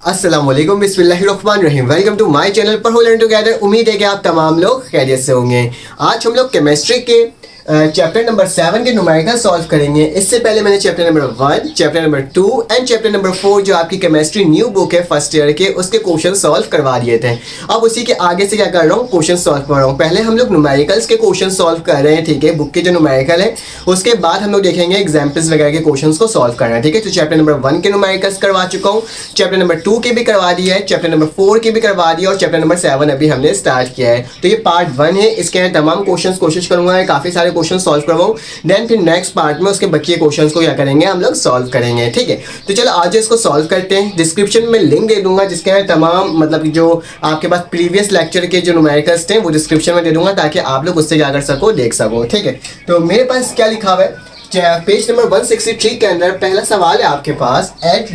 अस्सलाम वालेकुम, बिस्मिल्लाहिर्रहमानिर्रहीम। वेलकम टू माय चैनल पर लर्न टुगेदर। उम्मीद है कि आप तमाम लोग खैरियत से होंगे। आज हम लोग केमिस्ट्री के चैप्टर नंबर 7 के न्यूमेरिकल सॉल्व करेंगे। इससे पहले मैंने chapter number 1, chapter number 2 and chapter number 4 जो आपकी केमिस्ट्री न्यू बुक है फर्स्ट ईयर के, उसके क्वेश्चन सॉल्व करवा दिए थे। अब उसी के आगे से क्या कर रहा हूँ, क्वेश्चन सॉल्व कर रहा हूँ। पहले हम लोग न्यूमेरिकल्स के क्वेश्चन सॉल्व कर रहे हैं, ठीक है, बुक के जो न्यूमेरिकल है। उसके बाद हम लोग देखेंगे एग्जाम्पल्स वगैरह के क्वेश्चन को सॉल्व करना है, ठीक है। तो चैप्टर नंबर 1 के न्यूमेरिकल्स करवा चुका हूँ, चैप्टर नंबर 2 के भी करवा दिया है, चैप्टर नंबर 4 के भी करवा दिया और चैप्टर नंबर 7 अभी हमने स्टार्ट किया है। तो ये पार्ट 1 है, इसके अंदर तमाम क्वेश्चन कोशिश करूंगा काफी सारे क्वेश्चन सॉल्व करवाऊँ। देन फिर नेक्स्ट पार्ट में उसके बचे क्वेश्चंस को क्या करेंगे, हम लोग सॉल्व करेंगे, ठीक है। तो चलो आज इसको सॉल्व करते हैं। डिस्क्रिप्शन में लिंक दे दूंगा जिसके अंदर तमाम मतलब जो आपके पास प्रीवियस लेक्चर के जो न्यूमेरिकल्स थे वो डिस्क्रिप्शन में दे दूंगा ताकि आप लोग उससे क्या कर सको, देख सको, ठीक है। तो मेरे पास क्या लिखा हुआ है पेज नंबर 163 के अंदर पहला सवाल है आपके पास। एट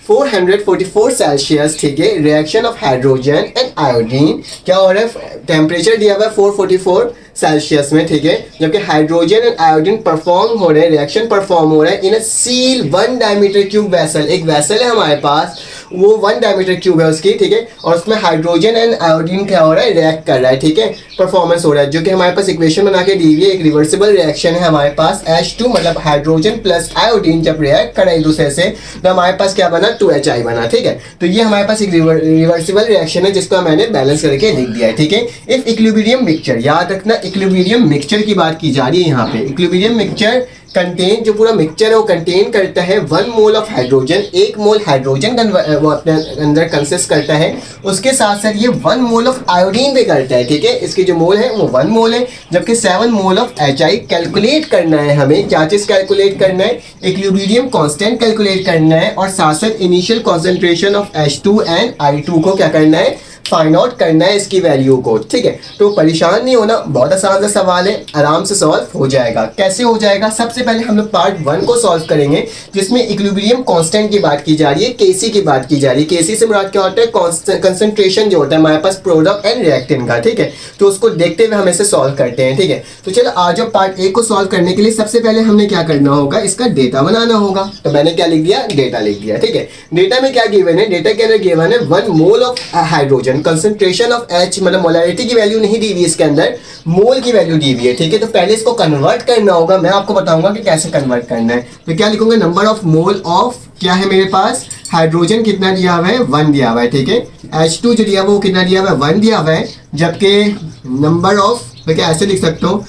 444 सेल्सियस, ठीक है, reaction of hydrogen and iodine क्या हो रहा है, टेम्परेचर दिया हुआ है 444 सेल्सियस में, ठीक है। जबकि हाइड्रोजन एंड आयोडीन परफॉर्म हो रहे हैं, रिएक्शन परफॉर्म हो रहा है in a seal 1 diameter cube vessel. एक वेसल है हमारे पास, वो 1 डायमीटर क्यूब है उसकी, ठीक है, और उसमें हाइड्रोजन एंड आयोडीन क्या हो रहा है, रिएक्ट कर रहा है, ठीक है, परफॉर्मेंस हो रहा है। जो कि हमारे पास इक्वेशन बना के दी हुई है, एक रिवर्सिबल रिएक्शन है हमारे पास। H2 मतलब हाइड्रोजन प्लस आयोडीन जब रिएक्ट करा एक दूसरे से तो हमारे पास क्या बना, 2HI बना, ठीक है। तो ये हमारे पास एक रिवर्सिबल रिएक्शन है जिसको मैंने बैलेंस करके लिख दिया है, ठीक है। इफ इक्विलिब्रियम मिक्सचर, याद रखना इक्विलिब्रियम मिक्सचर की बात की जा रही है यहाँ पे। इक्विलिब्रियम मिक्सचर कंटेन, जो पूरा मिक्सचर है वो कंटेन करता है 1 mole of hydrogen, 1 mole hydrogen वो अपने अंदर कंसिस्ट करता है। उसके साथ साथ ये 1 मोल ऑफ आयोडीन भी करता है, ठीक है। इसकी जो मोल है वो 1 मोल है, जबकि 7 मोल ऑफ HI कैलकुलेट करना है हमें। क्या चीज़ कैलकुलेट करना है, इक्विलिब्रियम कांस्टेंट कैलकुलेट करना है और साथ साथ initial concentration of H2 and I2 को क्या करना है, फाइंड आउट करना है इसकी वैल्यू को, ठीक है। तो परेशान नहीं होना, बहुत आसान सा सवाल है, आराम से सॉल्व हो जाएगा। कैसे हो जाएगा, सबसे पहले हम लोग पार्ट 1 को सॉल्व करेंगे जिसमें इक्विलिब्रियम कांस्टेंट की बात की जा रही है, Kc की बात की जा रही है। Kc से मुराद क्या होता है, कंसंट्रेशन जो होता है हमारे पास प्रोडक्ट एंड रिएक्टेंट का, ठीक है। तो उसको देखते हुए हम इसे सॉल्व करते हैं, ठीक है। तो चलो आज पार्ट 1 को सॉल्व करने के लिए सबसे पहले हमने क्या करना होगा, इसका डेटा बनाना होगा। तो मैंने क्या लिख दिया, डेटा लिख दिया, ठीक है। डेटा में क्या गिवन है, डेटा के अंदर गिवन है 1 mole of hydrogen, concentration of H मतलब मोलैरिटी की वैल्यू नहीं दी हुई इसके अंदर, मोल की वैल्यू दी हुई है, ठीक है। तो पहले इसको कन्वर्ट करना होगा, मैं आपको बताऊंगा कि कैसे कन्वर्ट करना है। तो क्या लिखूंगा, नंबर ऑफ मोल ऑफ क्या है मेरे पास, हाइड्रोजन कितना दिया हुआ है, 1 दिया हुआ है, ठीक है। H2 जो दिया हुआ वो कितना दिया हुआ है, 1 दिया हुआ है। जबकि नंबर ऑफ, मैं क्या ऐसे लिख सकता हूँ,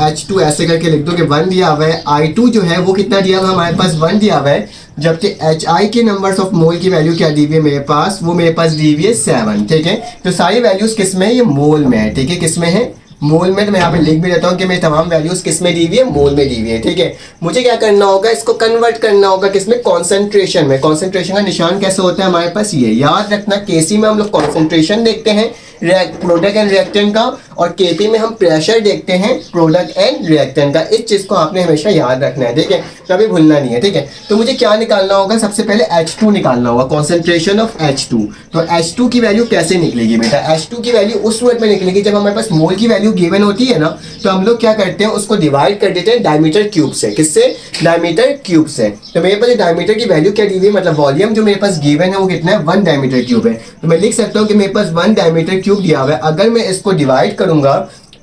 H2 ऐसे करके लिख दो कि 1 दिया हुआ है। I2 जो है वो कितना दिया हुआ है हमारे पास, 1 दिया हुआ है। जबकि HI के नंबर्स ऑफ मोल की वैल्यू क्या दी हुई है मेरे पास, वो मेरे पास दी हुई है 7, ठीक है। तो सारी वैल्यूज किस में है, ये मोल में है, ठीक है। किस में है, मोल में। तो मैं यहाँ पे लिख भी देता हूँ कि मेरी तमाम वैल्यूज किस में दी हुई है, मोल में दी हुई है, ठीक है। मुझे क्या करना होगा, इसको कन्वर्ट करना होगा किसमें, कॉन्सेंट्रेशन में। कॉन्सेंट्रेशन का निशान कैसे होता है हमारे पास, ये याद रखना। Kc में हम लोग कॉन्सेंट्रेशन देखते हैं प्रोडक्ट एंड रिएक्टेंट का, और Kp में हम प्रेशर देखते हैं प्रोडक्ट एंड रिएक्टेंट का। इस चीज को आपने हमेशा याद रखना है, ठीक है, कभी भूलना नहीं है, ठीक है। तो मुझे क्या निकालना होगा, सबसे पहले H2 निकालना होगा, कॉन्सेंट्रेशन ऑफ H2। तो H2 की वैल्यू कैसे निकलेगी बेटा, H2 की वैल्यू उस सूरत में निकलेगी जब हमारे पास मोल की वैल्यू गिवन होती है ना, तो हम लोग क्या करते हैं, उसको डिवाइड कर देते हैं डायमीटर क्यूब से। किससे, डायमीटर क्यूब से। तो मेरे पास डायमीटर की वैल्यू क्या दी हुई है, मतलब वॉल्यूम जो मेरे पास गिवन है वो कितना है, 1 डायमीटर क्यूब है। तो मैं लिख सकता हूँ कि मेरे पास 1 डायमीटर क्यूब दिया हुआ है। अगर मैं इसको डिवाइड करूंगा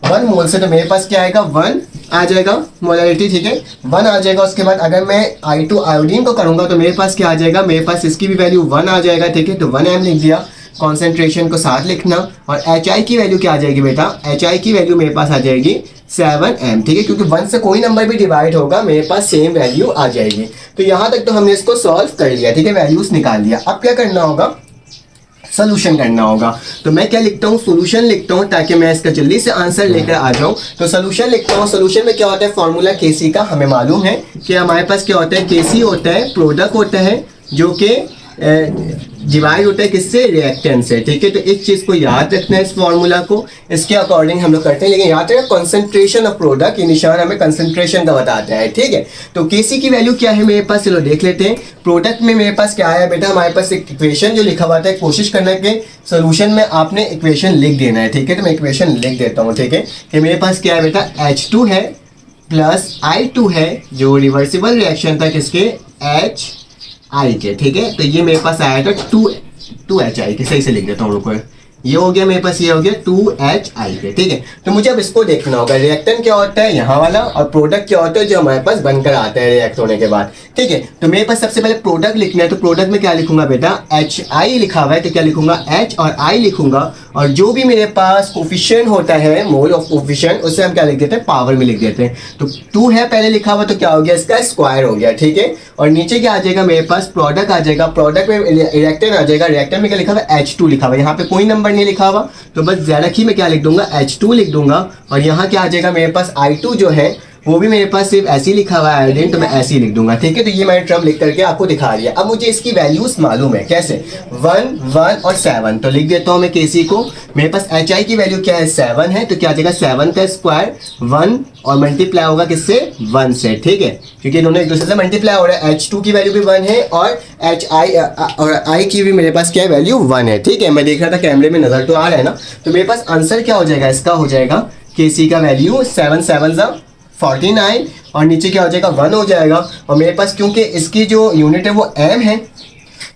1 मोल से तो मेरे पास क्या आएगा, 1 आ जाएगा मोलैरिटी, ठीक है, 1 आ जाएगा। उसके बाद अगर मैं I2 आयोडीन को करूंगा तो मेरे पास क्या आ जाएगा, मेरे पास इसकी भी वैल्यू 1 आ जाएगा, ठीक है। तो 1m लिख दिया, कॉन्सेंट्रेशन को साथ लिखना। और HI की वैल्यू क्या आ जाएगी बेटा, HI की वैल्यू मेरे पास आ जाएगी 7m, ठीक है, क्योंकि 1 से कोई नंबर भी डिवाइड होगा मेरे पास सेम वैल्यू आ जाएगी। तो यहाँ तक तो हमने इसको सॉल्व कर लिया, ठीक है, वैल्यूज निकाल लिया। अब क्या करना होगा, सोल्यूशन करना होगा। तो मैं क्या लिखता हूँ, सोल्यूशन लिखता हूँ ताकि मैं इसका जल्दी से आंसर लेकर आ जाऊँ। तो सोल्यूशन लिखता हूँ। सोल्यूशन में क्या होता है, फॉर्मूला Kc का हमें मालूम है कि हमारे पास क्या होता है, Kc होता है प्रोडक्ट होता है जो कि डिवाइड होता है किससे, रिएक्टेंट से, ठीक है। तो इस चीज़ को याद रखना है, इस फॉर्मूला को, इसके अकॉर्डिंग हम लोग करते हैं। लेकिन याद रखना कंसंट्रेशन ऑफ प्रोडक्ट, ये निशान हमें कंसंट्रेशन का बताता है, ठीक है। तो Kc की वैल्यू क्या है मेरे पास, चलो देख लेते हैं। प्रोडक्ट में मेरे पास क्या है बेटा, हमारे पास एक इक्वेशन जो लिखा हुआ था, कोशिश करना कि सोल्यूशन में आपने इक्वेशन लिख देना है, ठीक है। तो मैं इक्वेशन लिख देता हूँ, ठीक है, कि मेरे पास क्या है बेटा, H2 है प्लस I2 है, जो रिवर्सिबल रिएक्शन था किसके, आई के, ठीक है। तो ये मेरे पास आया था 2HI के, सही से लिख देता हूँ, रुको, ये हो गया मेरे पास, ये हो गया 2HI के, ठीक है। तो मुझे अब इसको देखना होगा, रिएक्टेंट क्या होता है यहाँ वाला, और प्रोडक्ट क्या होता है जो हमारे पास बनकर आता है रिएक्ट होने के बाद, ठीक है। तो मेरे पास सबसे पहले प्रोडक्ट लिखना है, तो प्रोडक्ट में क्या लिखूंगा बेटा, HI लिखा हुआ है, तो क्या लिखूंगा, H और I लिखूंगा, और जो भी मेरे पास कोफिशिएंट होता है, मोल ऑफ कोफिशिएंट, उससे हम क्या लिख देते हैं, पावर में लिख देते हैं। तो 2 है पहले लिखा हुआ, तो क्या हो गया, इसका स्क्वायर हो गया, ठीक है। और नीचे क्या आ जाएगा मेरे पास, प्रोडक्ट आ जाएगा, प्रोडक्ट में रिएक्टेंट आ जाएगा, रिएक्टेंट में क्या लिखा हुआ है, H2 लिखा हुआ है, यहाँ पे कोई नंबर नहीं लिखा हुआ, तो बस डायरेक्ट ही मैं क्या लिख दूंगा, H2 लिख दूंगा। और यहाँ क्या आ जाएगा मेरे पास, I2 जो है वो भी मेरे पास सिर्फ ऐसे ही लिखा हुआ है आयोडीन, तो मैं ऐसे ही लिख दूंगा, ठीक है। तो ये मैंने टर्म लिख करके आपको दिखा दिया। अब मुझे इसकी वैल्यूज मालूम है, कैसे, 1, 1 और 7, तो लिख देता हूँ मैं केसी को। मेरे पास HI की वैल्यू क्या है, 7 है, तो क्या आ जाएगा 7 का स्क्वायर 1 और मल्टीप्लाई होगा किससे, 1 से, ठीक है, क्योंकि दोनों एक दूसरे से मल्टीप्लाई हो रहा है। H2 की वैल्यू भी 1 है और I की भी मेरे पास क्या है, वैल्यू 1 है, ठीक है। मैं देख रहा था कैमरे में नजर तो आ रहा है ना। तो मेरे पास आंसर क्या हो जाएगा, इसका हो जाएगा केसी का वैल्यू 7 7 49 और नीचे क्या हो जाएगा, 1 हो जाएगा। और मेरे पास क्योंकि इसकी जो यूनिट है वो m है,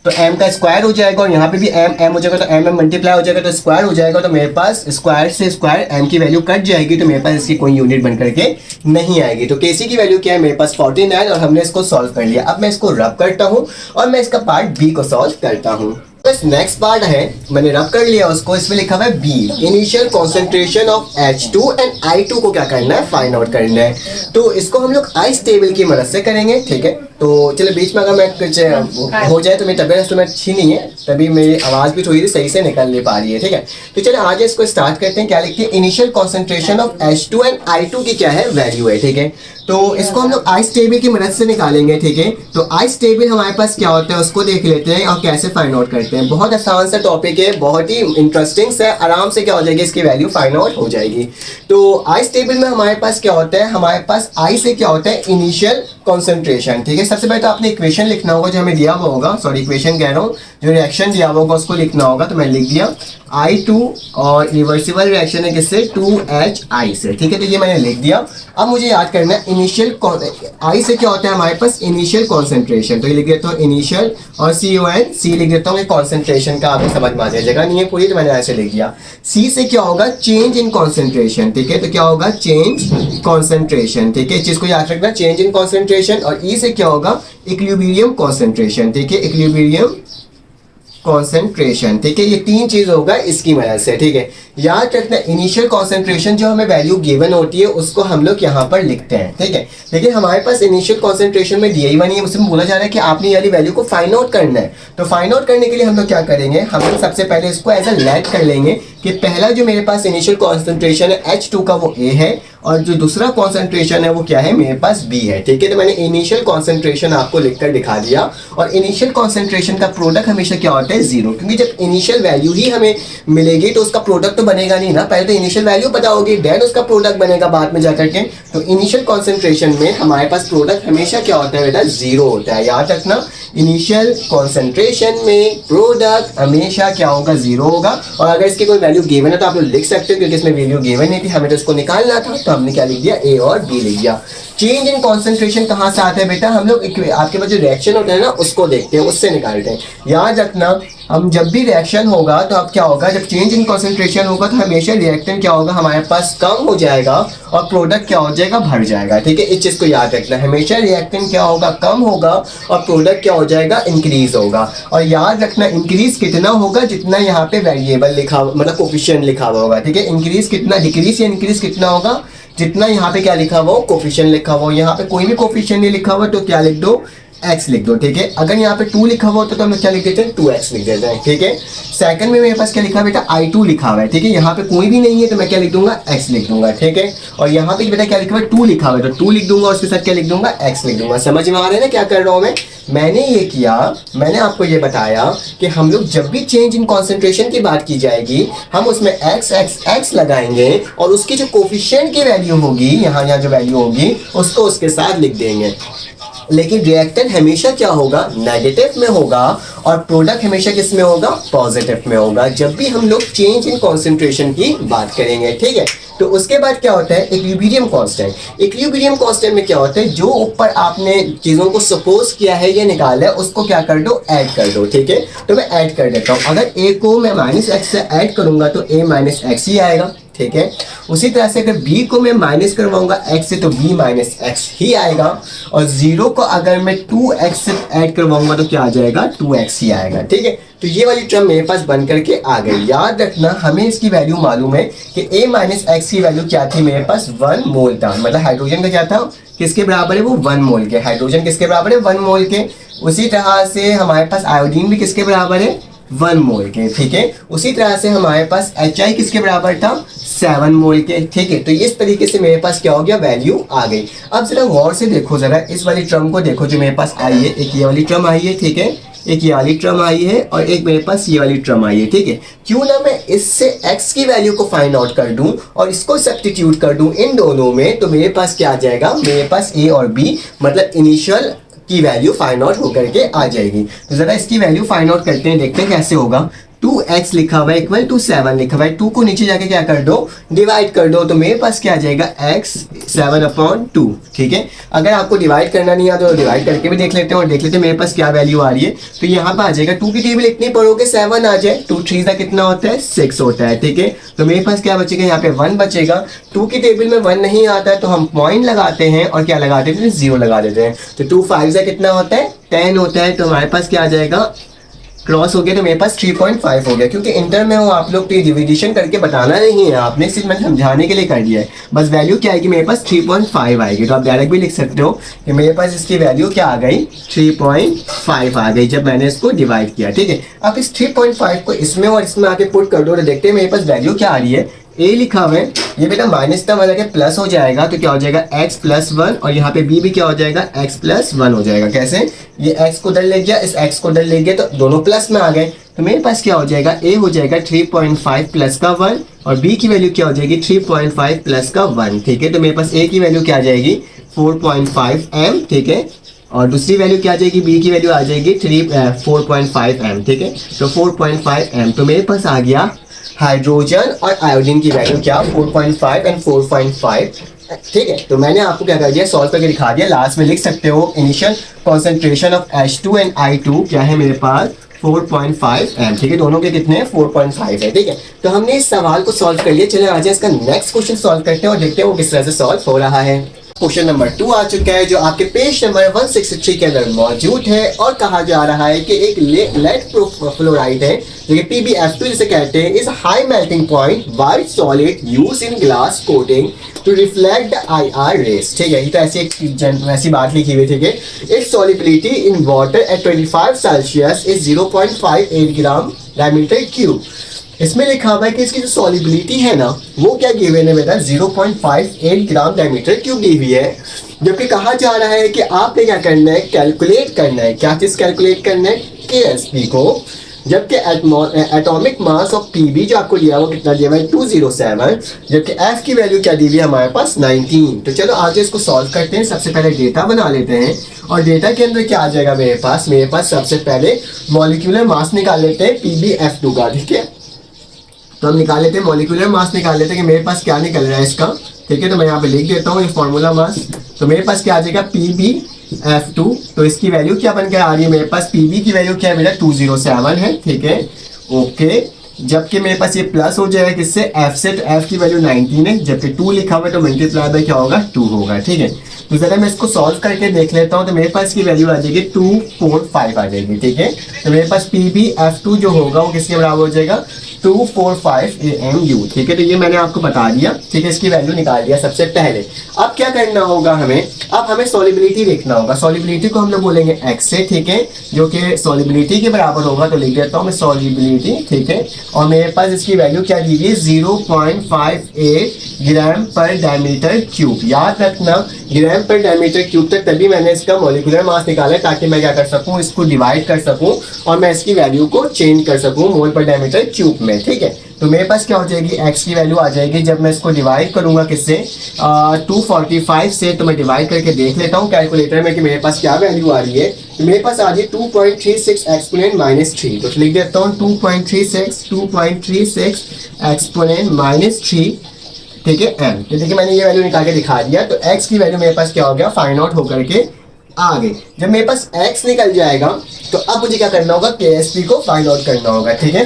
तो m का स्क्वायर हो जाएगा, और यहाँ पे भी m हो जाएगा, तो m मल्टीप्लाई हो जाएगा, तो स्क्वायर हो जाएगा। तो मेरे पास स्क्वायर से स्क्वायर m की वैल्यू कट जाएगी, तो मेरे पास इसकी कोई यूनिट बन करके नहीं आएगी। तो केसी की वैल्यू क्या है मेरे पास, 49, और हमने इसको सॉल्व कर लिया। अब मैं इसको रब करता हूँ और मैं इसका पार्ट बी को सॉल्व करता हूँ। बस नेक्स्ट पार्ट है, मैंने रब कर लिया उसको, इसमें लिखा हुआ है b, initial concentration of H2 and I2 को क्या करना है, फाइंड आउट करना है। तो इसको हम लोग आइस टेबल की मदद से करेंगे, ठीक है। तो चलो बीच में अगर मैं कुछ हो जाए तो मेरी तबीयत तो मैं अच्छी नहीं है, तभी मेरी आवाज़ भी थोड़ी सही से निकल नहीं पा रही है, ठीक है। तो चलो आज इसको स्टार्ट करते हैं। क्या लिखते हैं, initial concentration of H2 and I2 की क्या है, वैल्यू है, ठीक है। तो इसको हम लोग आइस टेबल की मदद से निकालेंगे, ठीक है। तो आइस टेबल हमारे पास क्या होता है उसको देख लेते हैं और कैसे फाइंड आउट करते हैं। बहुत आसान सा टॉपिक है, बहुत ही इंटरेस्टिंग से, आराम से क्या हो जाएगी, इसकी वैल्यू फाइंड आउट हो जाएगी। तो आइस टेबल में हमारे पास क्या होता है, हमारे पास आई से क्या होता है, इनिशियल कॉन्सेंट्रेशन, ठीक है। सबसे पहले तो आपने इक्वेशन लिखना होगा जो हमें दिया हुआ होगा, सॉरी इक्वेशन कह रहा हूँ, जो रिएक्शन दिया हुआ होगा उसको लिखना होगा। तो मैं लिख दिया I2 और रिवर्सिबल रिएक्शन है किससे, 2HI से, ठीक है। तो ये मैंने लिख दिया। अब मुझे याद करना है इनिशियल, I से क्या होता है हमारे पास, इनिशियल कॉन्सेंट्रेशन, तो ये लिख देता हूँ इनिशियल, और C लिख देता हूँ, कॉन्सेंट्रेशन का आपको समझ में आ जाए, जगह नहीं है पूरी तो मैंने ऐसे लिख दिया। C से क्या होगा, चेंज इन कॉन्सेंट्रेशन, ठीक है। तो क्या होगा, चेंज कॉन्सेंट्रेशन, ठीक है, इस चीज को याद रखना, चेंज इन कॉन्सेंट्रेशन। और E से क्या होगा, इक्विलिब्रियम कॉन्सेंट्रेशन, ठीक है, इक्विलिब्रियम कॉन्सेंट्रेशन, ठीक है। ये 3 चीज होगा इसकी मदद से, ठीक है। याद रखना इनिशियल कॉन्सेंट्रेशन जो हमें वैल्यू गिवन होती है उसको हम लोग यहाँ पर लिखते हैं, ठीक है। लेकिन हमारे पास इनिशियल कॉन्सेंट्रेशन में दिया ही नहीं है, उसमें बोला जा रहा है कि आपने ये वाली वैल्यू को फाइंड आउट करना है। तो फाइंड आउट करने के लिए हम लोग क्या करेंगे, हम लोग सबसे पहले इसको एज अ लेट कर लेंगे कि पहला जो मेरे पास इनिशियल कॉन्सेंट्रेशन है H2 का वो A है, और जो दूसरा कॉन्सेंट्रेशन है वो क्या है, मेरे पास B है, ठीक है। तो मैंने इनिशियल कॉन्सेंट्रेशन आपको लिखकर दिखा दिया। और इनिशियल कॉन्सेंट्रेशन का प्रोडक्ट हमेशा क्या होता है, 0, क्योंकि जब इनिशियल वैल्यू ही हमें मिलेगी तो उसका प्रोडक्ट तो बनेगा नहीं ना, पहले तो इनिशियल वैल्यू पता होगी, देन उसका प्रोडक्ट बनेगा बाद में जाकर के। तो इनिशियल कॉन्सेंट्रेशन में हमारे पास प्रोडक्ट हमेशा क्या होता है बेटा, 0 होता है। याद रखना इनिशियल कॉन्सेंट्रेशन में प्रोडक्ट हमेशा क्या होगा, 0 होगा। और अगर इसकी कोई वैल्यू गिवन है तो आप लोग लिख सकते हो, क्योंकि इसमें वैल्यू गिवन नहीं थी, हमें तो इसको निकालना था, तो हमने क्या लिख दिया, A और B लिख दिया। चेंज इन कॉन्सेंट्रेशन कहाँ से आता है बेटा, हम लोग आपके पास जो रिएक्शन होता है ना उसको देखते हैं, उससे निकालते हैं। याद रखना हम जब भी रिएक्शन होगा तो अब क्या होगा, जब चेंज इन कॉन्सेंट्रेशन होगा तो हमेशा रिएक्टेंट क्या होगा, हमारे पास कम हो जाएगा और प्रोडक्ट क्या हो जाएगा, बढ़ जाएगा, ठीक है। इस चीज को याद रखना, हमेशा रिएक्टेंट क्या होगा, कम होगा, और प्रोडक्ट क्या हो जाएगा, इंक्रीज होगा। और याद रखना इंक्रीज कितना होगा, जितना यहाँ पे वेरिएबल लिखा, मतलब कोफिशिएंट लिखा हुआ होगा, ठीक है। इंक्रीज कितना, डिक्रीज या इंक्रीज कितना होगा, जितना यहाँ पे क्या लिखा हुआ हो, कोफिशिएंट लिखा हुआ हो। यहाँ पे कोई भी कोफिशिएंट नहीं लिखा हुआ तो क्या लिख दो, x लिख दो, ठीक है। अगर यहाँ पे 2 लिखा हुआ होता तो हम लोग क्या लिख देते हैं, 2x लिख देते हैं, ठीक है। सेकंड में मेरे पास क्या लिखा है बेटा, I2 लिखा हुआ है, ठीक है। यहाँ पे कोई भी नहीं है तो मैं क्या लिख दूंगा, x लिख दूंगा, ठीक है। और यहाँ पे बेटा क्या लिखा हुआ है, 2 लिखा हुआ है, तो 2 लिख दूंगा, उसके साथ क्या लिख दूंगा, x लिख दूंगा। समझ में आ रहा है ना क्या कर रहा हूँ मैंने ये किया, मैंने आपको ये बताया कि हम लोग जब भी चेंज इन कॉन्सेंट्रेशन की बात की जाएगी हम उसमें x लगाएंगे, और उसकी जो कोफिशिएंट की वैल्यू होगी, यहाँ जो वैल्यू होगी उसको उसके साथ लिख देंगे। लेकिन रिएक्टेंट हमेशा क्या होगा, नेगेटिव में होगा, और प्रोडक्ट हमेशा किस में होगा, पॉजिटिव में होगा, जब भी हम लोग चेंज इन कॉन्सेंट्रेशन की बात करेंगे, ठीक है। तो उसके बाद क्या होता है, इक्विलिब्रियम कांस्टेंट। इक्विलिब्रियम कांस्टेंट में क्या होता है, जो ऊपर आपने चीज़ों को सपोज किया है या निकाला है उसको क्या कर दो, ऐड कर दो, ठीक है। तो मैं ऐड कर देता हूँ, अगर a को मैं -x से ऐड करूँगा तो a - x ही आएगा, ठीक है। उसी तरह से अगर b को मैं माइनस करवाऊंगा x से तो b - x ही आएगा, और 0 को अगर मैं 2x से ऐड करवाऊंगा तो क्या आ जाएगा, 2x ही आएगा, ठीक है। तो ये वाली टर्म मेरे पास बन करके आ गई। याद रखना हमें इसकी वैल्यू मालूम है कि a - x की वैल्यू क्या थी मेरे पास, 1 मोल था, मतलब हाइड्रोजन का क्या था, किसके बराबर है वो, 1 मोल के। हाइड्रोजन किसके बराबर है, 1 मोल के। उसी तरह से हमारे पास आयोडीन भी किसके बराबर है, 1 मोल के, ठीक है। उसी तरह से हमारे पास HI किसके बराबर था, 7 मोल के, ठीक है। तो इस तरीके से मेरे पास क्या हो गया, वैल्यू आ गई। अब जरा गौर से देखो, जरा इस वाली टर्म को देखो जो मेरे पास आई है, एक ये वाली टर्म आई है, ठीक है, एक ये वाली टर्म आई है, और एक मेरे पास ये वाली टर्म आई है, ठीक है। क्यों ना मैं इससे x की वैल्यू को फाइंड आउट कर दूं और इसको सब्स्टिट्यूट कर दूं इन दोनों में, तो मेरे पास क्या आ जाएगा, मेरे पास a और b मतलब इनिशियल की वैल्यू फाइंड आउट होकर के आ जाएगी। तो जरा इसकी वैल्यू फाइंड आउट करते हैं, देखते हैं कैसे होगा। 2x लिखा हुआ है इक्वल टू 7 लिखा हुआ है, 2 को नीचे जाके क्या कर दो, डिवाइड कर दो, तो मेरे पास क्या आ जाएगा, x 7/2, ठीक है। अगर आपको डिवाइड करना नहीं आता तो डिवाइड करके भी देख लेते हैं और देख लेते हैं मेरे पास क्या वैल्यू आ रही है। तो यहाँ पे आ जाएगा 2 की टेबल इतनी पढ़ोगे 7 आ जाए, 2 3 कितना होता है, 6 होता है, ठीक है। तो मेरे पास क्या बचेगा, यहाँ पे 1 बचेगा। 2 की टेबल में 1 नहीं आता है तो हम पॉइंट लगाते हैं और क्या लगाते हैं, 0 लगा देते हैं। तो 2 5 कितना होता है, 10 होता है। तो हमारे पास क्या आ जाएगा, क्रॉस हो गया, तो मेरे पास 3.5 हो गया। क्योंकि इंटर में हो आप लोग तो डिविडेशन करके बताना नहीं है, आपने सिर्फ मैंने समझाने के लिए कर दिया है। बस वैल्यू क्या आएगी, मेरे पास 3.5 आएगी। तो आप डायरेक्ट भी लिख सकते हो कि मेरे पास इसकी वैल्यू क्या आ गई, 3.5 आ गई जब मैंने इसको डिवाइड किया, ठीक है। अब इस 3.5 को इसमें और इसमें आके पुट कर दो तो देखते हैं मेरे पास वैल्यू क्या आ रही है। a लिखा हुआ है, ये बेटा माइनस का मतलब है प्लस हो जाएगा, तो क्या हो जाएगा x + 1, और यहाँ पे b भी क्या हो जाएगा, x + 1 हो जाएगा। कैसे, ये x को डल ले गया, इस x को डल ले गया, तो दोनों प्लस में आ गए। तो मेरे पास क्या हो जाएगा, a हो जाएगा 3.5 प्लस का 1, और b की वैल्यू क्या हो जाएगी, 3.5 प्लस का 1, ठीक है। तो मेरे पास a की वैल्यू क्या आ जाएगी, 4.5 m, ठीक है। और दूसरी वैल्यू क्या आ जाएगी, b की वैल्यू आ जाएगी 4.5 m, ठीक है। तो 4.5 m, तो मेरे पास आ गया हाइड्रोजन और आयोडीन की वैल्यू क्या, 4.5 एंड 4.5, ठीक है। तो मैंने आपको क्या कर दिया, सॉल्व करके दिखा दिया। लास्ट में लिख सकते हो initial concentration of H2 and I2 क्या है मेरे पास, 4.5 m, ठीक है। दोनों के कितने हैं, 4.5 है, ठीक है। तो हमने इस सवाल को सॉल्व कर लिया। चलिए आज इसका नेक्स्ट क्वेश्चन सॉल्व करते हैं और देखते हैं वो किस तरह से सॉल्व हो रहा है। क्वेश्चन नंबर 2 आ चुका है जो आपके पेज नंबर 163 के अंदर मौजूद है, और कहा जा रहा है कि एक लेड फ्लोराइड है जो कि PbF2 जिसे कहते हैं, is high melting point white solid use in glass coating to reflect the IR rays, ठीक है। ये तो ऐसी बात लिखी हुई, ठीक है। It's solubility in water at 25 Celsius is 0.58 gram diameter cube. इसमें लिखा हुआ है कि इसकी जो सॉल्युबिलिटी है ना, वो क्या गिवन है बेटा, 0.58 ग्राम डायमीटर क्यूब दी हुई है। जबकि कहा जा रहा है कि आपने क्या करना है, कैलकुलेट करना है। क्या चीज़ कैलकुलेट करना है, KSP को। जबकि एटॉमिक मास ऑफ PB जो आपको दिया वो कितना दिया हुआ है, 207, जबकि F की वैल्यू क्या दी हुई है हमारे पास, 19। तो चलो आज इसको सॉल्व करते हैं। सबसे पहले डेटा बना लेते हैं, और डेटा के अंदर क्या आ जाएगा मेरे पास सबसे पहले मॉलिक्यूलर मास निकाल लेते हैं PbF2 का, ठीक है। तो हम निकाल लेते हैं मॉलिक्यूलर मास, निकाल लेते हैं कि मेरे पास क्या निकल रहा है इसका, ठीक है। तो मैं यहाँ पे लिख देता हूँ ये फॉर्मूला मास। तो मेरे पास क्या आ जाएगा, PbF2। तो इसकी वैल्यू क्या बनकर आ रही है मेरे पास, PB की वैल्यू क्या है मेरा, 207 है, ठीक है, ओके। जबकि मेरे पास ये प्लस हो जाएगा किससे, F से, तो F की वैल्यू 19 है, जबकि 2 लिखा हुआ है तो मल्टीप्लाई बाय क्या होगा, 2 होगा, ठीक है। तो जरा मैं इसको सॉल्व करके देख लेता हूँ। तो मेरे पास की वैल्यू आ जाएगी 245 आ जाएगी, ठीक है। तो मेरे पास PbF2 जो होगा वो किसके बराबर हो जाएगा, 245 AMU, ठीक है। तो ये मैंने आपको बता दिया, ठीक है। इसकी वैल्यू निकाल दिया सबसे पहले। अब क्या करना होगा हमें, अब हमें सॉल्युबिलिटी देखना होगा। सॉल्युबिलिटी को हम लोग बोलेंगे x से, ठीक है, जो कि सॉल्युबिलिटी के बराबर होगा। तो लिख देता हूँ मैं सॉल्युबिलिटी, ठीक है। और मेरे पास इसकी वैल्यू क्या दी गई, 0.58 ग्राम पर डायमीटर क्यूब। याद रखना ग्राम पर डायमीटर क्यूब तक, तभी मैंने इसका मॉलिक्यूलर मास निकाला है ताकि मैं क्या कर सकूं, इसको डिवाइड कर सकूं और मैं इसकी वैल्यू को चेंज कर सकूं मोल पर डायमीटर क्यूब में, ठीक है। तो मेरे पास क्या हो जाएगी, x की वैल्यू आ जाएगी जब मैं इसको डिवाइड करूंगा किससे, 245 से। तो मैं डिवाइड करके देख लेता हूँ कैलकुलेटर में कि मेरे पास क्या वैल्यू आ रही है। तो मेरे पास आ रही है 2.36 एक्सपोनेंट -3। तो लिख देता हूँ 2.36 एक्सपोनेंट -3, ठीक है, m। तो देखिए मैंने ये वैल्यू निकाल के दिखा दिया। तो x की वैल्यू मेरे पास क्या हो गया, फाइंड आउट होकर के आ गई। जब मेरे पास x निकल जाएगा तो अब मुझे क्या करना होगा, KSP को फाइंड आउट करना होगा, ठीक है।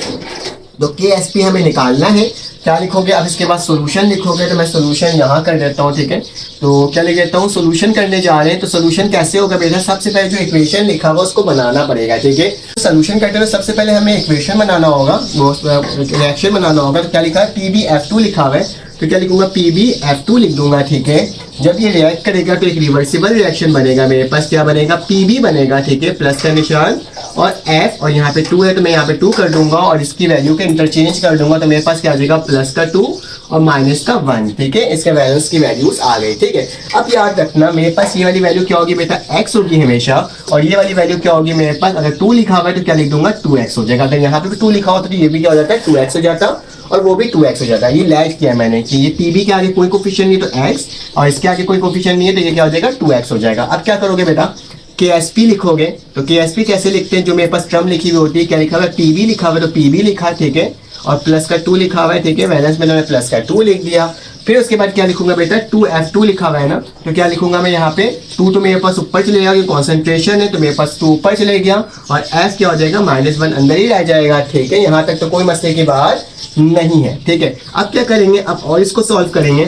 तो KSP हमें निकालना है। क्या लिखोगे, अब इसके बाद सोल्यूशन लिखोगे। तो मैं सोल्यूशन यहाँ कर देता हूँ, ठीक है। तो क्या लिख देता हूँ, सोल्यूशन करने जा रहे हैं। तो सोल्यूशन कैसे होगा बेटा, सबसे पहले जो इक्वेशन लिखा हुआ उसको बनाना पड़ेगा, ठीक है। सोल्यूशन करते हुए सबसे पहले हमें इक्वेशन बनाना होगा, वो रिएक्शन बनाना होगा। तो क्या लिखा है, PbF2 लिखा हुआ है। तो क्या लिखूंगा, PbF2 लिख दूंगा, ठीक है। जब ये रिएक्ट करेगा तो एक रिवर्सिबल रिएक्शन बनेगा। मेरे पास क्या बनेगा, Pb बनेगा, ठीक है, प्लस का निशान और F, और यहाँ पे 2 है तो मैं यहाँ पे 2 कर दूंगा और इसकी वैल्यू के इंटरचेंज कर दूंगा। तो मेरे पास क्या आ जाएगा, प्लस का 2 और माइनस का 1, ठीक है। इसके बैलेंस की वैल्यूज आ गई, ठीक है। अब याद रखना मेरे पास ये वाली वैल्यू क्या होगी बेटा, x होगी हमेशा, और ये वाली वैल्यू क्या होगी मेरे पास, अगर 2 लिखा हुआ है तो क्या लिख दूंगा, 2x हो जाएगा। अगर यहाँ पे भी 2 लिखा हो तो ये भी क्या हो जाता है, 2x हो जाता और वो भी 2x हो जाता है। ये लैच किया मैंने कि ये Pb के आगे कोई कोफिशिएंट नहीं तो x, और इसके आगे कोई कोफिशिएंट नहीं है तो ये क्या हो जाएगा, 2x हो जाएगा। अब क्या करोगे बेटा, KSP लिखोगे। तो KSP कैसे लिखते हैं, जो मेरे पास टर्म लिखी हुई होती है, क्या लिखा हुआ है, Pb लिखा हुआ है तो Pb लिखा, ठीक है, और प्लस का 2 लिखा हुआ है, ठीक है। बैलेंस में मैंने प्लस का 2 लिख दिया। फिर उसके बाद क्या लिखूंगा बेटा, 2F2 लिखा हुआ है ना, तो क्या लिखूंगा मैं यहाँ पे, 2 तो मेरे पास ऊपर चले जाएगा, कॉन्सेंट्रेशन है तो मेरे पास 2 ऊपर चले गया, और F क्या हो जाएगा, -1 अंदर ही रह जाएगा, ठीक है। यहाँ तक तो कोई मसले की बात नहीं है, ठीक है। अब क्या करेंगे, अब और इसको सॉल्व करेंगे।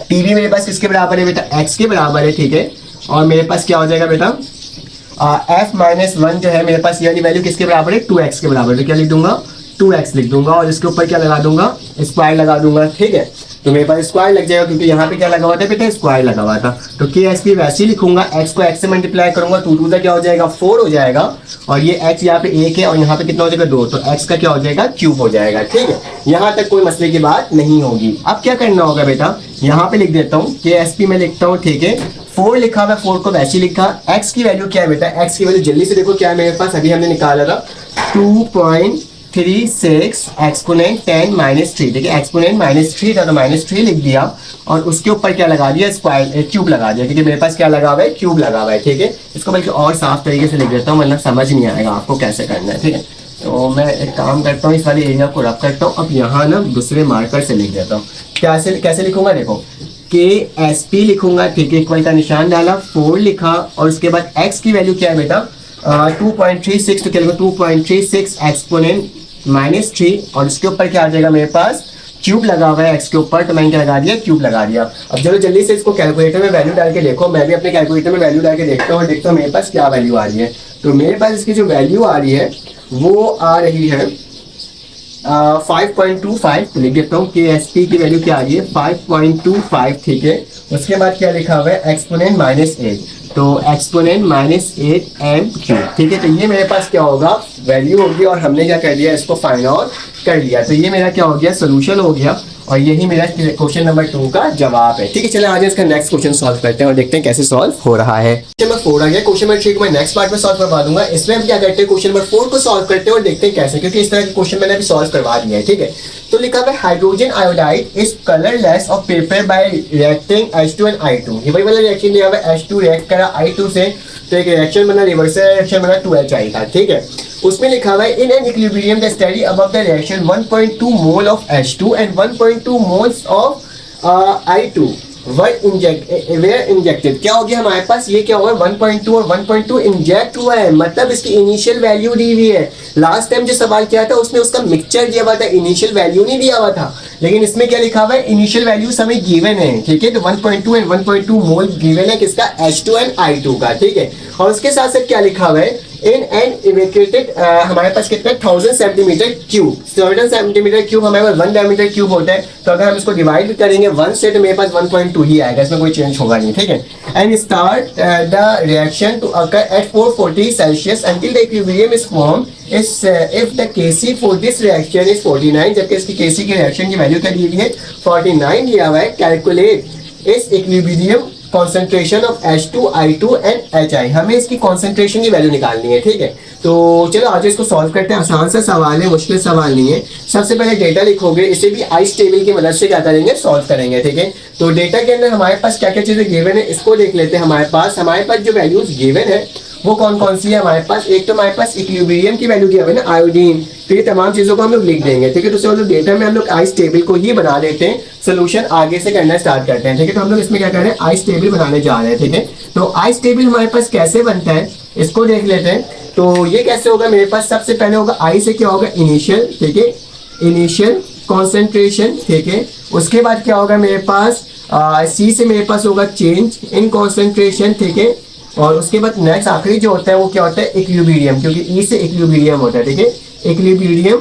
Pb मेरे पास किसके बराबर है बेटा, x के बराबर है, ठीक है। और मेरे पास क्या हो जाएगा बेटा, F -1 जो है मेरे पास ये वाली वैल्यू किसके बराबर है, 2x के बराबर। तो क्या लिख दूंगा, 2x लिख दूंगा और इसके ऊपर क्या लगा दूंगा, स्क्वायर लगा दूंगा, ठीक है। तो मेरे पास स्क्वायर लग जाएगा क्योंकि यहाँ पे क्या लगा हुआ था बेटा, स्क्वायर लगा हुआ था। तो KSP वैसे ही लिखूंगा, x को x से मल्टीप्लाई करूंगा, 2 2 क्या हो जाएगा, 4 हो जाएगा, और ये x यहाँ पे 1 है और यहाँ पे कितना हो जाएगा, 2, तो x का क्या हो जाएगा, क्यूब हो जाएगा, ठीक है। यहाँ तक कोई मसले की बात नहीं होगी। अब क्या करना होगा बेटा, यहाँ पे लिख देता हूँ, KSP में लिखता हूँ, ठीक है। 4 लिखा हुआ, 4 को वैसे ही लिखा। x की वैल्यू क्या है बेटा, x की वैल्यू जल्दी से देखो क्या है मेरे पास, अभी हमने निकाला था 2.36 एक्सपोनेंट 10 -3, ठीक है। एक्सपोनेंट -3 था तो -3 लिख दिया और उसके ऊपर क्या लगा दिया, स्क्वायर क्यूब लगा दिया, ठीक है। मेरे पास क्या लगा हुआ है, क्यूब लगा हुआ है, ठीक है। इसको बल्कि और साफ तरीके से लिख देता हूँ वरना समझ नहीं आएगा आपको कैसे करना है, ठीक है। तो मैं एक काम करता हूँ, इस वाले एरिया को रब करता हूँ। अब यहाँ ना दूसरे मार्कर से लिख देता हूँ। कैसे लिखूंगा, देखो KSP लिखूंगा, ठीक है, इक्वल का निशान डाला, 4 लिखा और उसके बाद x की वैल्यू क्या है बेटा, 2.36, तो क्या लिखो, 2.36 एक्सपोनेंट -3 और उसके ऊपर क्या आ जाएगा मेरे पास, क्यूब लगा हुआ है x के ऊपर, तो मैंने क्या लगा दिया, क्यूब लगा दिया। अब चलो जल्दी से इसको कैलकुलेटर में वैल्यू डाल के देखो, मैं भी अपने कैलकुलेटर में वैल्यू डाल के देखता हूँ और देखता हूँ मेरे पास क्या वैल्यू आ रही है। तो मेरे पास इसकी जो वैल्यू आ रही है वो आ रही है 5.25। लिख देता हूँ, KSP की वैल्यू क्या आ रही है, 5.25, ठीक है। उसके बाद क्या लिखा हुआ है, एक्सपोनेंट -8, तो एक्सपोनेंट -8m³, ठीक है। तो ये मेरे पास क्या होगा, वैल्यू होगी और हमने क्या कर दिया, इसको फाइंड आउट कर लिया। तो ये मेरा क्या हो गया, सोल्यूशन हो गया और यही मेरा क्वेश्चन नंबर 2 का जवाब है, ठीक है। चलिए आज इसका नेक्स्ट क्वेश्चन सॉल्व करते हैं और देखते हैं कैसे सॉल्व हो रहा है। क्वेश्चन नंबर 4 आ गया। क्वेश्चन नंबर 3 को मैं नेक्स्ट पार्ट में सॉल्व करवा दूंगा। इसमें हम क्या करते हैं, क्वेश्चन नंबर 4 को सॉल्व करते हैं और देखते हैं कैसे, क्योंकि इस तरह के क्वेश्चन मैंने अभी सॉल्व करवा दिया है, ठीक है। तो लिखा हुआ है hydrogen iodide is colourless of paper bye reacting H2 and I2। ये वही वाला रिएक्शन दिया हुआ है, H2 रिएक्ट करा I2 से, तो एक रिएक्शन बना, रिवर्सल रिएक्शन बना, 2HI था, ठीक है। उसमें लिखा हुआ है in an equilibrium the study above the reaction 1.2 mole of H2 and 1.2 moles of I2 were injected. क्या हो गया हमारे पास, ये क्या हुआ, 1.2 और 1.2 इंजेक्ट हुआ है, मतलब इसकी इनिशियल वैल्यू दी हुई है। लास्ट टाइम जो सवाल किया था उसमें उसका मिक्सचर दिया हुआ था, इनिशियल वैल्यू नहीं दिया हुआ था, लेकिन इसमें क्या लिखा हुआ है, इनिशियल वैल्यूज हमें गिवन है, ठीक है। तो 1.2 एंड 1.2 मोल गिवन है किसका, H2 एंड I2 का, ठीक है। और उसके साथ साथ क्या लिखा हुआ है, इन एन इवेक्यूएटेड हमारे पास कितना 1000 सेंटीमीटर क्यूब, 1000 सेंटीमीटर क्यूब हमारे पास 1 डायमीटर क्यूब होता है, तो अगर हम इसको डिवाइड करेंगे 1 से तो मेरे पास 1.2 ही आएगा, इसमें कोई चेंज होगा नहीं, ठीक है। And start the reaction to occur at 440 Celsius until the equilibrium is form if the Kc for this reaction is 49, जबकि इसकी Kc की रिएक्शन की वैल्यू क्या दी हुई है, 49 दिया हुआ है। कैलकुलेट इस equilibrium concentration of H2I2 and HI, हमें इसकी कॉन्सेंट्रेशन की वैल्यू निकालनी है, ठीक है। तो चलो आज इसको सॉल्व करते हैं, आसान सा सवाल है, मुश्किल सवाल नहीं है। सबसे पहले डेटा लिखोगे, इसे भी आइस टेबल की मदद से क्या करेंगे, सॉल्व करेंगे, ठीक है। तो डेटा के अंदर हमारे पास क्या क्या चीज़ें गिवन है, इसको देख लेते हैं। हमारे पास जो वैल्यूज गिवन है वो कौन कौन सी है हमारे पास। एक तो हमारे पास इक्विलिब्रियम की वैल्यू गिवन है ना, आयोडीन। तो ये तमाम चीज़ों को हम लोग लिख देंगे, ठीक है। तो मतलब डेटा में हम लोग आइस टेबल को ही बना लेते हैं, सोल्यूशन आगे से करना स्टार्ट करते हैं, ठीक है। तो हम लोग इसमें क्या कर रहे हैं, आइस टेबल बनाने जा रहे हैं, ठीक है। तो आइस टेबल हमारे पास कैसे बनता है इसको देख लेते हैं। तो ये कैसे होगा, मेरे पास सबसे पहले होगा आई से क्या होगा, इनिशियल, ठीक है, इनिशियल कॉन्सेंट्रेशन, ठीक है। उसके बाद क्या होगा मेरे पास, सी से मेरे पास होगा चेंज इन कॉन्सेंट्रेशन, ठीक है। और उसके बाद नेक्स्ट आखिरी जो होता है वो क्या होता है, इक्विलिब्रियम, क्योंकि ई से इक्विलिब्रियम होता है, ठीक है, इक्विलिब्रियम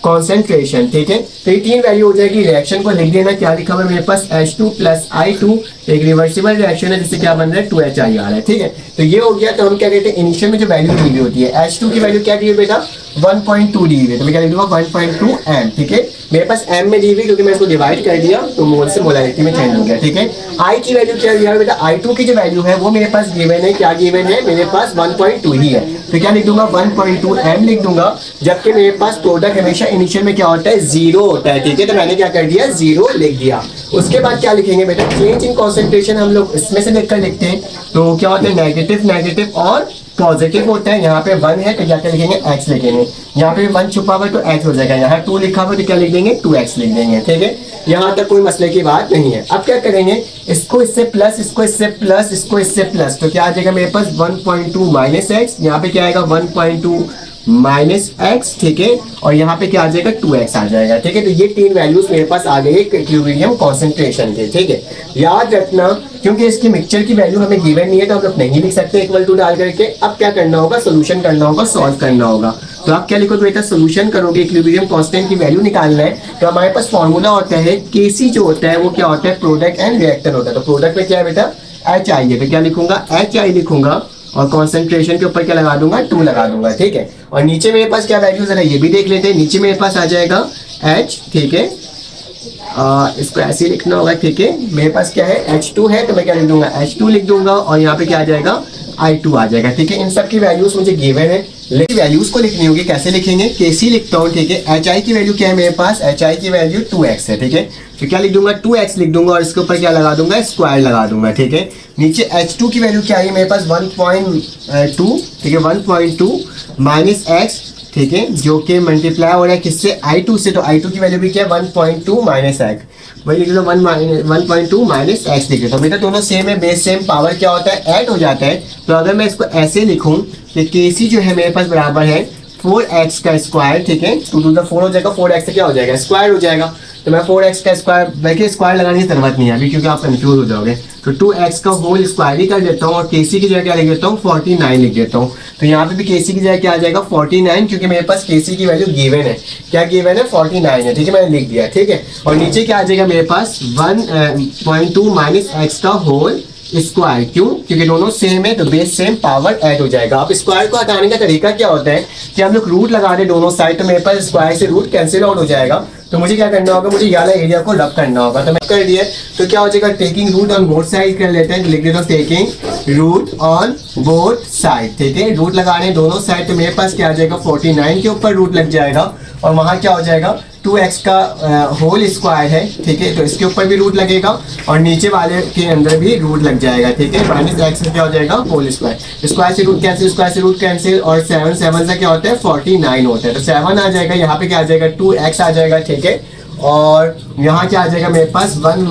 कॉन्सेंट्रेशन, ठीक है। तो ये तीन वैल्यू हो जाएगी। रिएक्शन को लिख देना, क्या लिखा हुआ है मेरे पास, H2 + I2, एक रिवर्सिबल रिएक्शन है जिससे क्या बन रहा है, 2HI आ रहा है, ठीक है। तो ये हो गया। तो हम क्या कहते हैं, इनिशियल में जो वैल्यू दी हुई होती है, H2 की वैल्यू क्या दी हुई बेटा, 1.2 दी हुई है, तो मैं क्या लिख दूंगा 1.2 m, ठीक है। मेरे पास m में दी हुई क्योंकि मैं इसको डिवाइड कर दिया तो मोल से मोलारिटी में चेंज हो गया, ठीक है। I की वैल्यू क्या दिया है बेटा, I2 की जो वैल्यू है वो मेरे पास गिवन है, क्या गिवन है, मेरे पास 1.2 ही है, तो क्या लिख दूंगा 1.2 m लिख दूंगा। जबकि मेरे पास प्रोडक्ट हमेशा इनिशियल में क्या होता है, 0 होता है, ठीक है। तो मैंने क्या कर दिया, 0 लिख दिया। उसके बाद क्या लिखेंगे बेटा, चेंज इन कॉन्सेंट्रेशन हम लोग इसमें से लिखकर लिखते हैं। तो क्या होता है, नेगेटिव और पॉजिटिव होता है। यहाँ पे 1 है तो क्या क्या लिखेंगे, x लिखेंगे। यहाँ पे 1 छुपा हुआ तो x हो जाएगा, यहाँ 2 लिखा हुआ तो क्या लिख देंगे, 2x लिख देंगे, ठीक है। यहाँ तक कोई मसले की बात नहीं है। अब क्या करेंगे, इसको इससे प्लस, इसको इससे प्लस, इसको इससे प्लस, तो क्या आ जाएगा मेरे पास 1.2 - x, यहाँ पे क्या आएगा 1.2 - x, ठीक है। और यहाँ पे क्या आ जाएगा, 2x आ जाएगा, ठीक है। तो ये तीन वैल्यूज मेरे पास आ गई इक्विलिब्रियम कॉन्सेंट्रेशन के, ठीक है। याद रखना, क्योंकि इसकी मिक्सचर की वैल्यू हमें गिवन नहीं है तो हम लोग नहीं लिख सकते इक्वल टू डाल करके। अब क्या करना होगा, सोल्यूशन करना होगा, सॉल्व करना होगा। तो आप क्या लिखो, तो बेटा सोल्यूशन करोगे, इक्विलिब्रियम कांस्टेंट की वैल्यू निकालना है। तो हमारे पास फॉर्मूला होता है, केसी जो होता है वो क्या होता है, प्रोडक्ट एंड रिएक्टर होता है। तो प्रोडक्ट में क्या है बेटा, HI है, तो क्या लिखूंगा, HI लिखूंगा, और कॉन्सेंट्रेशन के ऊपर क्या लगा दूंगा, 2 लगा दूंगा, ठीक है। और नीचे मेरे पास क्या वैल्यूज है ये भी देख लेते हैं। नीचे मेरे पास आ जाएगा H, ठीक है, इसको ऐसे ही लिखना होगा, ठीक है। मेरे पास क्या है, H2 है तो मैं क्या लिख दूंगा, H2 लिख दूंगा, और यहाँ पे क्या आ जाएगा, I2 आ जाएगा, ठीक है। इन सब की वैल्यूज मुझे गिवन है, लेकिन वैल्यूज को लिखनी होगी, कैसे लिखेंगे, केसी लिखता हूँ, ठीक है। HI की वैल्यू क्या है मेरे पास, HI की वैल्यू 2x है, ठीक है। तो क्या लिख दूंगा, 2x लिख दूंगा, और इसके ऊपर क्या लगा दूंगा, स्क्वायर लगा दूंगा, ठीक है। नीचे H2 की वैल्यू क्या है मेरे पास, 1.2, ठीक है, 1.2 - x, ठीक है, जो कि मल्टीप्लाई हो रहा है किससे, I2 से। तो I2 की वैल्यू भी क्या है, 1.2 - x, वही लिख लो, 1.2 - x लिख लो। तो बेटा दोनों सेम है, बेस सेम, पावर क्या होता है, ऐड हो जाता है। तो अगर मैं इसको ऐसे लिखूं कि केसी जो है मेरे पास बराबर है 4x का स्क्वायर, ठीक है, 2 to the 4 हो जाएगा, 4x से क्या हो जाएगा, स्क्वायर हो जाएगा। तो मैं 4x का स्क्वायर, देखिए स्क्वायर लगाने की जरूरत नहीं है अभी क्योंकि आप कंफ्यूज हो जाओगे। तो 2x का होल स्क्वायर ही कर देता हूँ, और केसी की जगह क्या लिख देता हूँ, 49 लिख देता हूँ। तो यहाँ पे भी केसी की जगह क्या आ जाएगा, 49, क्योंकि मेरे पास केसी की वैल्यू गिवन है, क्या गिवन है, 49 है, ठीक है, मैंने लिख दिया, ठीक है। और नीचे क्या आ जाएगा मेरे पास, 1.2 - x का होल स्क्वायर, क्यों, क्योंकि दोनों सेम है तो बेस सेम, पावर ऐड हो जाएगा। अब स्क्वायर को हटाने का तरीका क्या होता है कि हम लोग रूट लगा दें दोनों साइड, तो मेरे पास स्क्वायर से रूट कैंसिल आउट हो जाएगा। तो मुझे क्या करना होगा, मुझे ये वाला एरिया को रब करना होगा, तो मैं कर दिया। तो क्या हो जाएगा, taking root on both side कर लेते हैं, लिख देता हूँ taking root on both side, ठीक है। रूट लगा रहे हैं दोनों साइड, तो मेरे पास क्या आ जाएगा, 49 के ऊपर रूट लग जाएगा, और वहाँ क्या हो जाएगा, 2x का होल स्क्वायर है, ठीक है, तो इसके ऊपर भी रूट लगेगा, और नीचे वाले के अंदर भी रूट लग जाएगा, ठीक है। -x से क्या हो जाएगा, होल स्क्वायर, स्क्वायर से रूट कैंसिल, स्क्वायर से रूट कैंसिल, और 7 से क्या होता है, 49 होता है। तो 7 आ जाएगा, यहाँ पे क्या आ जाएगा, 2x आ जाएगा, ठीक है। और यहाँ क्या आ जाएगा मेरे पास, 1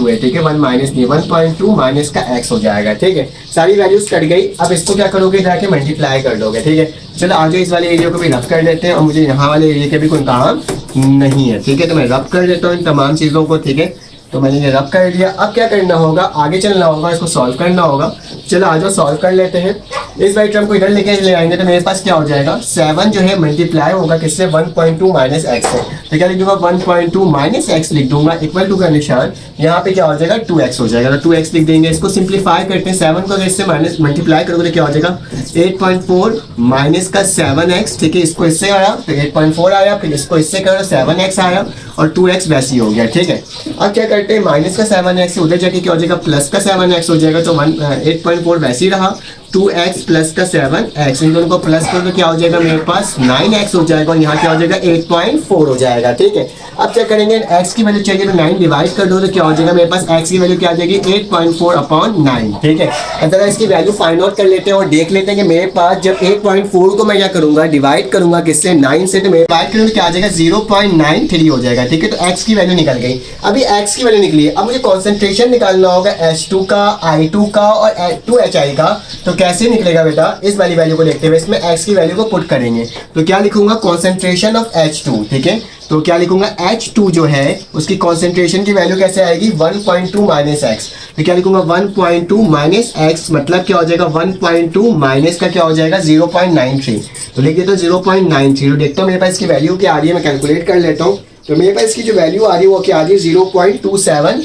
है, ठीक है, 1 माइनस नहीं, 1.2 माइनस का x हो जाएगा, ठीक है। सारी वैल्यूज कट गई। अब इसको क्या करोगे, जाके मल्टीप्लाई कर दोगे, ठीक है। चलो आगे इस वाले एरिया को भी रब कर लेते हैं, और मुझे यहाँ वाले एरिया के भी कोई काम नहीं है, ठीक है। तो मैं रब कर देता हूँ इन तमाम चीज़ों को, ठीक है। तो मैंने ये रब कर दिया। अब क्या करना होगा, आगे चलना होगा, इसको सॉल्व करना होगा। चलो आ जाओ सॉल्व कर लेते हैं। इस वाली टर्म को इधर लेके ले आएंगे तो मेरे पास क्या हो जाएगा, 7 जो है मल्टीप्लाई होगा किससे, 1.2 माइनस एक्स से। तो क्या लिख दूंगा, 1.2 माइनस एक्स लिख दूंगा, इक्वल टू का निशान, यहाँ पे क्या हो जाएगा 2x हो जाएगा। तो 2x लिख देंगे। इसको सिंप्लीफाई करते हैं, 7 को इससे माइनस मल्टीप्लाई करोगे तो क्या हो जाएगा 8.4 माइनस का 7x, ठीक है। इसको इससे आया तो 8.4 आया, फिर इसको इससे करो 7x आया, और 2x वैसे ही हो गया, ठीक है। अब क्या करते हैं, माइनस का 7x उधर जाके क्या हो जाएगा, प्लस का 7x हो जाएगा, तो 8.4 वैसे ही रहा, 2x प्लस का 7x, इन दोनों को प्लस कर तो क्या हो जाएगा मेरे पास 9x हो जाएगा, और यहाँ क्या हो जाएगा 8.4 हो जाएगा, ठीक है। अब क्या करेंगे, x की वैल्यू चाहिए तो 9 डिवाइड कर दो तो क्या हो जाएगा मेरे पास x की वैल्यू क्या आ जाएगी 8.4/9, ठीक है। अब जरा इसकी वैल्यू फाइंड आउट कर लेते हैं और देख लेते हैं कि मेरे पास जब 8.4 को मैं क्या करूंगा, डिवाइड करूंगा किससे, 9 से, तो मेरे डिवाइड करूंगा क्या आ जाएगा 0.93 हो जाएगा, ठीक है। तो x की वैल्यू निकल गई। अभी x की वैल्यू निकली है, अब मुझे कॉन्सेंट्रेशन निकालना होगा H2 का, I2 का और 2HI का। तो कैसे निकलेगा बेटा, इस वाली वैल्यू को देखते हुए इसमें x की वैल्यू को पुट करेंगे, तो क्या लिखूंगा, कॉन्सेंट्रेशन ऑफ H2, ठीक है। तो क्या लिखूंगा, H2 जो है उसकी कॉन्सेंट्रेशन की वैल्यू कैसे आएगी 1.2 माइनस एक्स, तो क्या लिखूंगा 1.2 माइनस एक्स, मतलब क्या हो जाएगा 1.2 माइनस का क्या हो जाएगा 0.93, तो लिख देता हूँ 0.93। तो देखता हूँ मेरे पास इसकी वैल्यू क्या आ रही है, मैं कैलकुलेट कर लेता हूँ। तो मेरे पास इसकी जो वैल्यू आ रही है वो क्या आ रही है 0.27,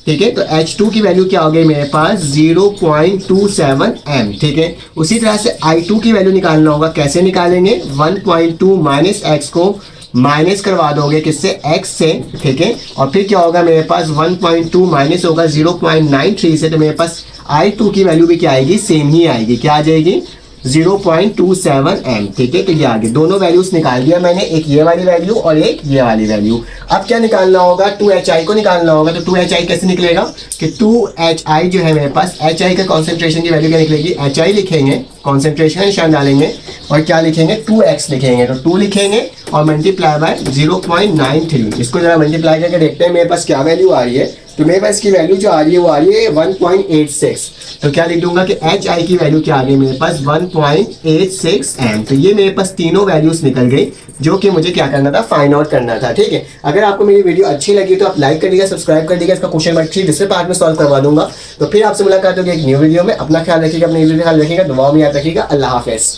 ठीक है। तो H2 की वैल्यू क्या हो गई मेरे पास 0.27 m, ठीक है। उसी तरह से I2 की वैल्यू निकालना होगा, कैसे निकालेंगे, 1.2 माइनस एक्स को माइनस करवा दोगे किससे, x से, ठीक है। और फिर क्या होगा मेरे पास 1.2 माइनस होगा 0.93 से, तो मेरे पास I2 की वैल्यू भी क्या आएगी, सेम ही आएगी, क्या आ जाएगी 0.27 m, ठीक है। तो ये आगे दोनों वैल्यूज निकाल दिया मैंने, एक ये वाली वैल्यू और एक ये वाली वैल्यू। अब क्या निकालना होगा, 2HI को निकालना होगा। तो 2HI कैसे निकलेगा कि 2HI जो है मेरे पास, HI का कॉन्सेंट्रेशन की वैल्यू क्या निकलेगी, HI लिखेंगे, कॉन्सेंट्रेशन का निशान डालेंगे और क्या लिखेंगे 2x लिखेंगे, तो 2 लिखेंगे और मल्टीप्लाई बाय 0.93। इसको जरा मल्टीप्लाई करके देखते हैं मेरे पास क्या वैल्यू आ रही है। तो मेरे पास इसकी वैल्यू जो आ रही है वो आ रही है 1.86, तो क्या लिख दूंगा कि HI की वैल्यू क्या आ गई मेरे पास 1.86 m। तो ये मेरे पास तीनों वैल्यूज निकल गई जो कि मुझे क्या करना था, फाइंड आउट करना था, ठीक है। अगर आपको मेरी वीडियो अच्छी लगी तो आप लाइक कर दीजिएगा, सब्सक्राइब कर दीजिएगा, इसका क्वेश्चन नंबर 3 दूसरे पार्ट में सॉल्व करवा दूंगा। तो फिर आपसे मुलाकात होगी एक न्यू वीडियो में। अपना ख्याल रखिएगा, अपनी वीडियो ख्याल रखिएगा, दुआओं में याद रखिएगा। अल्लाह हाफिज़।